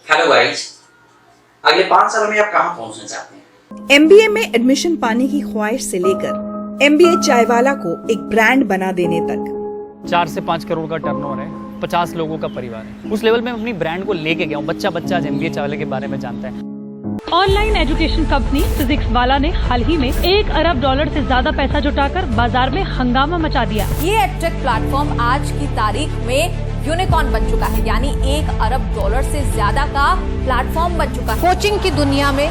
Hello guys, अगले 5 सालों में आप कहाँ पहुँचना चाहते हैं? एमबीए में एडमिशन पाने की ख्वाहिश से लेकर एमबीए चायवाला को एक ब्रांड बना देने तक 4 से 5 करोड़ का टर्नओवर है, 50 लोगों का परिवार है। उस लेवल में अपनी ब्रांड को लेके गया हूँ। बच्चा आज एमबीए चावले के बारे में जानता है। ऑनलाइन एजुकेशन कंपनी फिजिक्स वाला ने हाल ही में $1 अरब से ज्यादा पैसा जुटाकर बाजार में हंगामा मचा दिया। ये एडटेक प्लेटफॉर्म आज की तारीख में यूनिकॉर्न बन चुका है, यानी $1 अरब से ज्यादा का प्लेटफॉर्म बन चुका है। कोचिंग की दुनिया में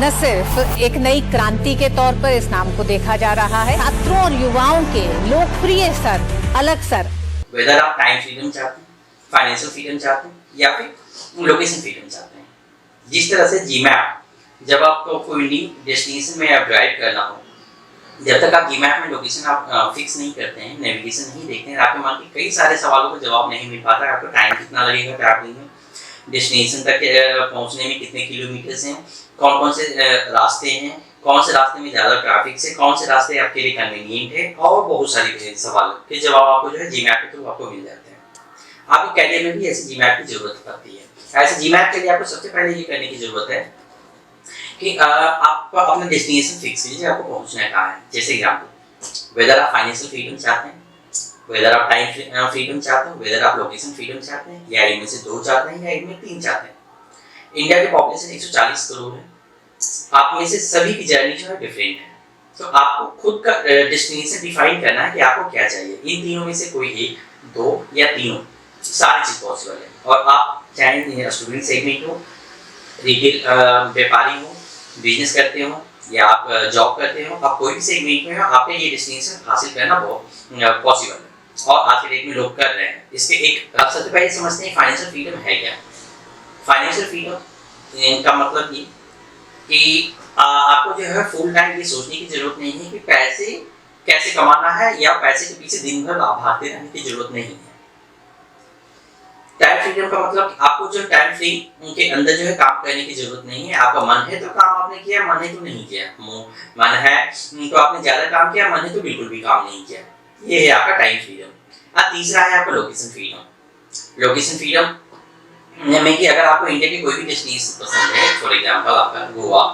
न सिर्फ एक नई क्रांति के तौर पर इस नाम को देखा जा रहा है, छात्रों और युवाओं के लोकप्रिय सर, अलग सर। वेदर आप टाइम फ्रीडम चाहते हैं, फाइनेंशियल फ्रीडम चाहते हैं या फिर लोकेशन फ्रीडम चाहते हैं। जिस तरह से जीमैप, जब आपको कोई न्यू डेस्टिनेशन में आप ड्राइव करना हो, जब तक आप जीमैप में लोकेशन आप फिक्स नहीं करते हैं, नेविगेशन नहीं देखते हैं, आपके मन के कई सारे सवालों का जवाब नहीं मिल पाता। आपको टाइम कितना लगेगा ट्रैवलिंग में, डेस्टिनेशन तक पहुंचने में कितने किलोमीटर्स हैं, कौन कौन से रास्ते हैं, कौन से रास्ते में ज़्यादा ट्रैफिक से, कौन से रास्ते आपके लिए कन्वीनियंट है, और बहुत सारे सवाल के जवाब आपको जो है जीमैप के थ्रू आपको मिल जाते हैं। आपके कैरियर में भी ऐसे जीमैप की जरूरत पड़ती है। ऐसे जीमैप के लिए आपको सबसे पहले ये करने की जरूरत है कि आप अपना डेस्टिनेशन फिक्स कीजिए, आपको पहुंचना कहाँ है। जैसे एग्जाम्पल, वेदर आप फाइनेंशियल फ्रीडम चाहते हैं, वेदर आप टाइम फ्रीडम चाहते हैं, वेदर आप लोकेशन फ्रीडम चाहते हैं, या इनमें से 2 चाहते हैं या इनमें 3 चाहते हैं। इंडिया की पॉपुलेशन 140 करोड़ है। आप में से सभी की जर्नी जो है डिफरेंट है, तो आपको खुद का डेस्टिनेशन डिफाइन करना है कि आपको क्या चाहिए। इन तीनों में से कोई 1, 2 या तीनों, सारी चीज़ पॉसिबल है। और आप चाहे स्टूडेंट सेगमेंट हो, रिटेल व्यापारी हो, बिजनेस करते हो या आप जॉब करते हो, आप कोई भी सेगमेंट में हो, आपको ये डेस्टिनेशन हासिल करना बहुत पॉसिबल है और आज के डेट में लोग कर रहे हैं। इसके एक आप सबसे पहले समझते हैं फाइनेंशियल फ्रीडम है क्या। फाइनेंशियल फ्रीडम का मतलब ये कि आपको जो है फुल टाइम ये सोचने की जरूरत नहीं है कि पैसे कैसे कमाना है या पैसे के पीछे दिन भर भागते रहने की जरूरत नहीं है। टाइम फ्रीडम का मतलब आपको जो टाइम फ्री उनके अंदर जो है काम करने की जरूरत नहीं है। आपका मन है तो काम आपने किया, मन है तो नहीं किया। मन है तो आपने ज्यादा काम किया, मन है तो बिल्कुल भी काम नहीं किया। ये है आपका टाइम फ्रीडम। अब तीसरा है आपका लोकेशन फ्रीडम। लोकेशन फ्रीडम में कि अगर आपको इंडिया की कोई भी डेस्टिनेशन पसंद है, फॉर एग्जांपल आपका गोवा,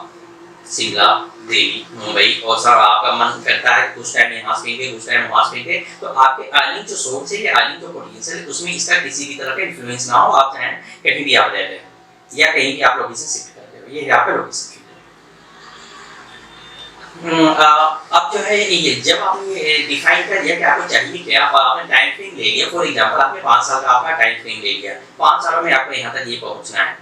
शिमला, दिल्ली, मुंबई, और सब आपका मन करता है कुछ टाइम यहाँ स्पेंड कुछ टाइम वहाँ स्पेंड, तो आपके अर्निंग जो सोर्स है या अर्निंग जो पोटेंशियल है उसमें इसका किसी भी तरह का इन्फ्लुएंस ना हो। आप चाहें कहीं भी आप रह रहे हैं या कहीं भी आप लोकेशन शिफ्ट कर रहे हो, ये है आपका लोकेशन। अब जो है ये जब आपने ये डिफाइन कर दिया कि आपको चाहिए क्या और आपने टाइम फ्रेम ले लिया, फॉर एग्जांपल आपने 5 साल का आपका टाइम फ्रेम ले लिया, 5 सालों में आपको यहाँ तक ये पहुँचना है।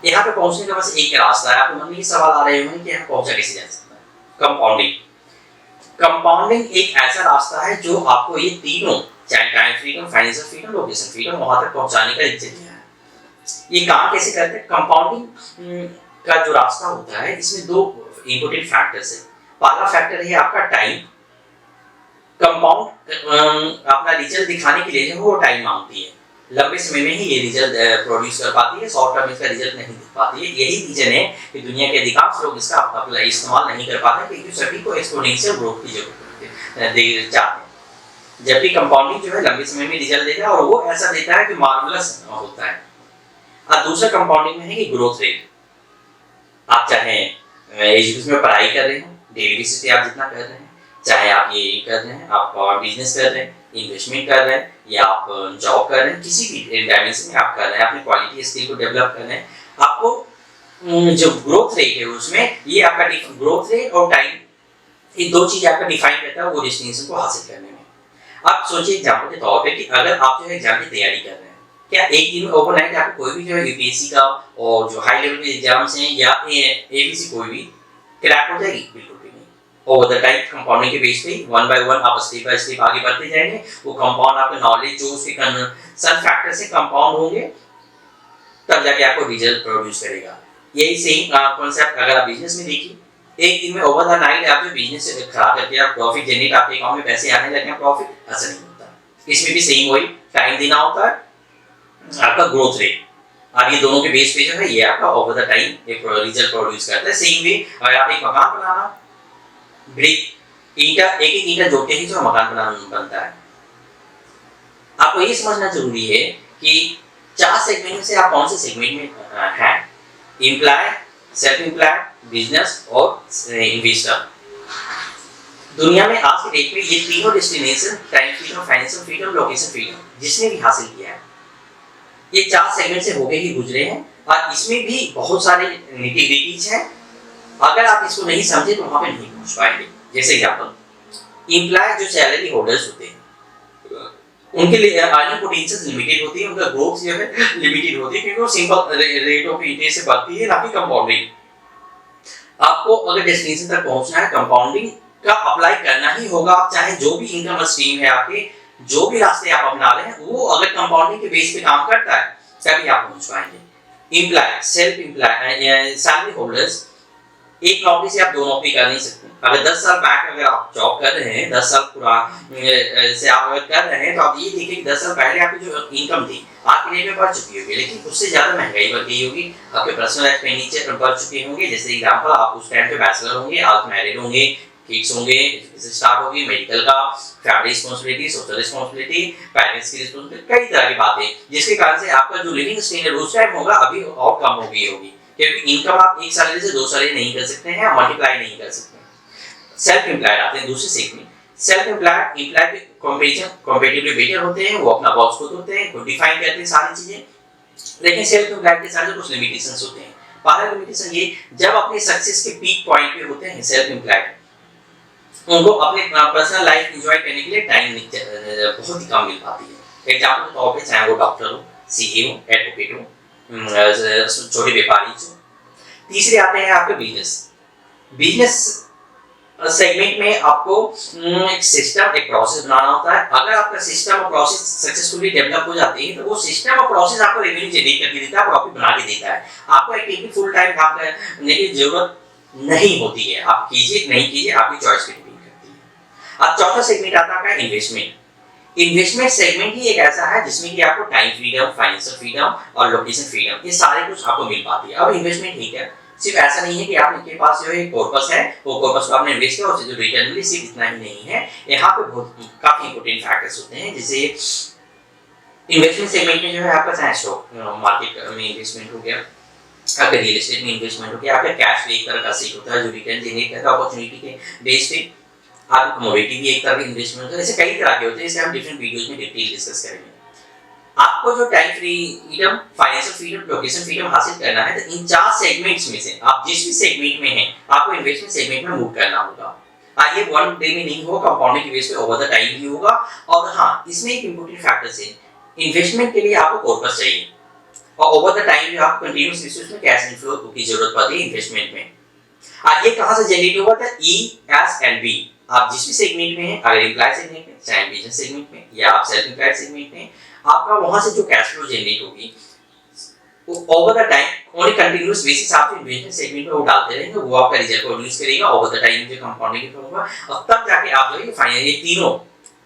यहाँ पे पहुँचने का बस एक रास्ता है। आपके मन में ये सवाल आ रहे होंगे कि यहाँ पहुँचा कैसे जा सकता है। कंपाउंडिंग। कंपाउंडिंग एक ऐसा रास्ता है जो आपको ये तीनों, चाहे time freedom, financial freedom, location freedom, वहां तक पहुँचाने का जरिया है। ये काम कैसे करते हैं? कंपाउंडिंग का जो रास्ता होता है इसमें 2 इंपॉर्टेंट फैक्टर्स है। पहला फैक्टर है आपका टाइम। कंपाउंड अपना रिजल्ट दिखाने के लिए जो वो टाइम मांगती है। लंबे समय में ही ये रिजल्ट प्रोड्यूस कर पाती है, शॉर्ट टर्म इसका रिजल्ट नहीं दिख पाती है। यही रीजन है कि दुनिया के अधिकांश लोग इसका अपना इस्तेमाल नहीं कर पाते क्योंकि सभी को एक्सपोनेंशियल ग्रोथ की जरूरत चाहते हैं, जबकि कंपाउंडिंग जो है लंबे समय में रिजल्ट देता है और वो ऐसा देता है कि मार्वलस होता है। और दूसरा कंपाउंडिंग में है कि ग्रोथ रेट। आप चाहे एजुकेशन में पढ़ाई कर रहे हो, डेली बेसिस पे आप जितना कर रहे हैं, चाहे आप ये कर रहे हैं, आप बिजनेस कर रहे हैं, इन्वेस्टमेंट कर रहे हैं, या आप जॉब कर रहे हैं, किसी भी डायमेंशन में आप कर रहे हैं, अपनी क्वालिटी स्किल को डेवलप कर रहे हैं, आपको जो ग्रोथ रेट है उसमें ये आपका ग्रोथ रेट और टाइम, ये 2 चीज आपका डिफाइन करता है वो डेस्टिनेशन को हासिल करने में। आप सोचिए एग्जाम्पल के तौर पे कि अगर आप जो है एग्जाम की तैयारी कर रहे हैं, क्या एक दिन में ओवरनाइट आपको कोई भी जो है यूपीएससी का और जो हाई लेवल के एग्जाम्स हैं या एबीसी कोई भी क्रैक हो जाएगी? बिल्कुल भी नहीं। ओवर द टाइम कंपाउंडिंग के बेस पे 1 बाय 1 आप स्टेप बाय स्टेप आगे बढ़ते जाएंगे। वो कंपाउंड आपके नॉलेज जो उसके कंसर्न फैक्टर से कंपाउंड होंगे, तब जाके आपको रिजल्ट प्रोड्यूस करेगा। यही सेम कॉन्सेप्ट अगर आप बिजनेस में देखिए, एक दिन में ओवर द नाइट आप जो बिजनेस खड़ा करके आप प्रॉफिट जनरेट, आपके अकाउंट में पैसे आने लगे, प्रॉफिट ऐसा नहीं होता। इसमें भी सेम वही टाइम देना होता है, आपका ग्रोथ रेट, और ये दोनों के बेस पे जो है ये आपका ओवर द टाइम एक रिजल्ट प्रोड्यूस करता है। सेम वे अगर आप एक मकान बनाना, ब्रिक ईंटा, एक ईंटा जोड़ के ही जो मकान बनता है। आपको ये समझना जरूरी है कि 4 सेगमेंट में से आप कौन से सेगमेंट में हैं? एम्प्लॉय, सेल्फ एम्प्लॉय, बिजनेस और इन्वेस्टर। दुनिया में आज के डेट में ये तीनों destination, time freedom, financial freedom, location freedom, जिसने भी हासिल किया है, ये 4 सेगमेंट से होके ही गुजरे हैं और इसमें भी बहुत सारे निटी-ग्रिटीज हैं। अगर आप इसको नहीं समझे तो वहां पे नहीं पहुंच पाएंगे। जैसे एग्जांपल, एम्प्लॉय जो सैलरी होल्डर्स होते हैं, उनके लिए अर्निंग पोटेंशियल लिमिटेड होती है, उनका ग्रोथ जो है लिमिटेड होती है, क्योंकि वो सिंपल रेट ऑफ इंटरेस्ट से बढ़ती है, ना कि कंपाउंडिंग। आपको अगर डेस्टिनेशन तक पहुंचना है, कंपाउंडिंग का अप्लाई करना ही होगा। आप चाहे जो भी इनकम स्ट्रीम है आपके, जो भी रास्ते आप अपना रहे हैं, वो अगर कंपाउंडिंग के बेस पे काम करता है तभी आप पहुंच पाएंगे। Employ, self employ, salary holders, एक नौकरी से आप 2 नौकरी कर नहीं सकते। अगर 10 साल बैक अगर आप जॉब कर रहे हैं, 10 साल से आप अगर कर रहे हैं, तो आप ये देखिए कि 10 साल पहले आपकी जो इनकम थी आपके लिए में बढ़ चुकी होगी, लेकिन उससे ज्यादा महंगाई बढ़ गई होगी, आपके पर्सनल एक्सपेंडिचर बढ़ चुके होंगे। जैसे एग्जांपल, आप उस टाइम पे बैचलर होंगे, आप मैरिड होंगे, किड्स होंगे, एजुकेशन स्टार्ट होगी, मेडिकल का, family responsibility, social responsibility, parents की रिस्पांसिबिलिटी, कई तरह की बातें, जिसके कारण से आपका जो लिविंग स्टैंडर्ड उस टाइम होगा अभी और कम हो गई होगी, क्योंकि इनकम आप एक सैलरी से 2 सैलरी नहीं कर सकते हैं, मल्टीप्लाई नहीं कर सकते। सेल्फ एम्प्लॉयड आते हैं दूसरे सेगमेंट। सेल्फ एम्प्लॉयड एम्प्लॉय के कंपैरेटिवली बेटर होते हैं, वो अपना बॉस खुद होते हैं, खुद डिफाइन करते हैं सारी चीजें, लेकिन सेल्फ एम्प्लॉयड के साथ कुछ लिमिटेशंस होते हैं। पहला लिमिटेशन ये, जब अपने सक्सेस के पीक पॉइंट पे होते हैं सेल्फ एम्प्लॉयड, उनको अपने पर्सनल लाइफ एंजॉय करने के लिए टाइम बहुत ही कम मिल पाती है। एग्जांपल के तौर पे चाहे वो डॉक्टर हो, सीए हो, एडवोकेट हो, छोटे व्यापारी हो। तीसरे आते हैं आपके बिजनेस सेगमेंट में आपको एक सिस्टम, एक प्रोसेस बनाना होता है। अगर आपका सिस्टम और प्रोसेस सक्सेसफुली डेवलप हो जाते हैं, तो वो सिस्टम और प्रोसेस आपको रेवेन्यू जनरेट करके देता है, प्रॉफिट बना के देता है। आपको एक्टिविटी फुल टाइम काम करने की जरूरत नहीं होती है, आप कीजिए नहीं कीजिए, आपकी चॉइस पे डिपेंड करती है। अब चौथा सेगमेंट आता है आपका इन्वेस्टमेंट। इन्वेस्टमेंट सेगमेंट ही एक ऐसा है जिसमें कि आपको टाइम फ्रीडम, फाइनेंशियल फ्रीडम और लोकेशन फ्रीडम, ये सारे कुछ आपको मिल पाती है। अब इन्वेस्टमेंट ठीक है, सिर्फ ऐसा नहीं है कि आपके पास जो है कॉर्पस है, वो कॉर्पस को आपने इन्वेस्ट किया और जो रिटर्न मिली, सिर्फ इतना ही नहीं है। यहाँ पे बहुत काफी इंपॉर्टेंट फैक्टर्स होते हैं, जैसे इन्वेस्टमेंट सेगमेंट में जो है आपका चाहे स्टॉक मार्केट में इन्वेस्टमेंट हो गया, आपका रियल एस्टेट में इन्वेस्टमेंट हो गया, आपका कैश भी एक तरह का सीट होता है जो रिटर्न जनरेट करता है अपॉर्चुनिटी के बेस पे, आपका कमोडिटी भी एक तरह का इन्वेस्टमेंट होता है। ऐसे कई तरह के होते हैं, इसे हम डिफरेंट वीडियोस में डिटेल डिस्कस करेंगे। आपको जो time freedom, financial freedom, location freedom हासिल करना है, तो इन 4 सेगमेंट्स में से आप जिस भी सेगमेंट में हैं, आपको इन्वेस्टमेंट सेगमेंट में मूव करना होगा। ये वन डे में नहीं होगा, कंपाउंडिंग के बेस पे ओवर द टाइम ही होगा। और हाँ, इसमें एक इंपॉर्टेंट फैक्टर है, इन्वेस्टमेंट के लिए आपको कॉर्पस चाहिए और ओवर द टाइम जो आपको कंटीन्यूअस बेसिस में कैश इनफ्लो की जरूरत पड़ती है इन्वेस्टमेंट में। ये कहां से जनरेट होगा? था ESNB। आप जिस भी सेगमेंट में हैं, अगर एम्प्लॉय सेगमेंट में, चाहे बिजनेस सेगमेंट में या आप सेल्फ एम्प्लॉयड सेगमेंट में, आपका वहां से जो कैश फ्लो जनरेट होगी वो over the time on continuous basis आप इन्वेस्टमेंट सेगमेंट में वो डालते रहेंगे, वो आपका रिजल्ट प्रोड्यूस करेगा ओवर द टाइम, जो कंपाउंडिंग होगा, और तब जाके आप जो है फाइनली तीनों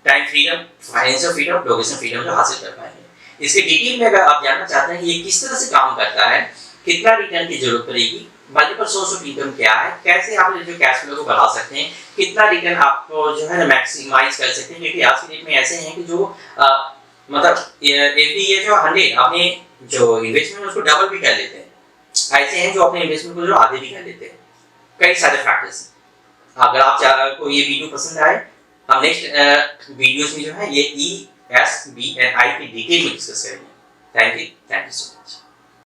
time freedom, financial freedom, location freedom जो हासिल कर पाएंगे। इसके डिटेल में अगर आप जानना चाहते हैं कि ये किस तरह से काम करता है, कितना रिटर्न की जरूरत पड़ेगी, मल्टीपल सोर्स ऑफ इनकम क्या है, कैसे आप जो कैश फ्लो को बढ़ा सकते हैं, कितना रिटर्न आपको जो है ना मैक्सिमाइज कर सकते हैं, क्योंकि आज के डेट में ऐसे हैं कि जो मतलब एवरी ईयर जो 100 अपने जो इन्वेस्टमेंट उसको डबल भी कर लेते हैं, ऐसे हैं जो अपने इन्वेस्टमेंट को जो आधे भी कर लेते हैं। कई सारे फैक्टर्स। अगर आप को ये वीडियो पसंद आए, हम नेक्स्ट वीडियोस में जो है ये ESBNI की डिटेल में डिस्कस करेंगे। Thank you so much.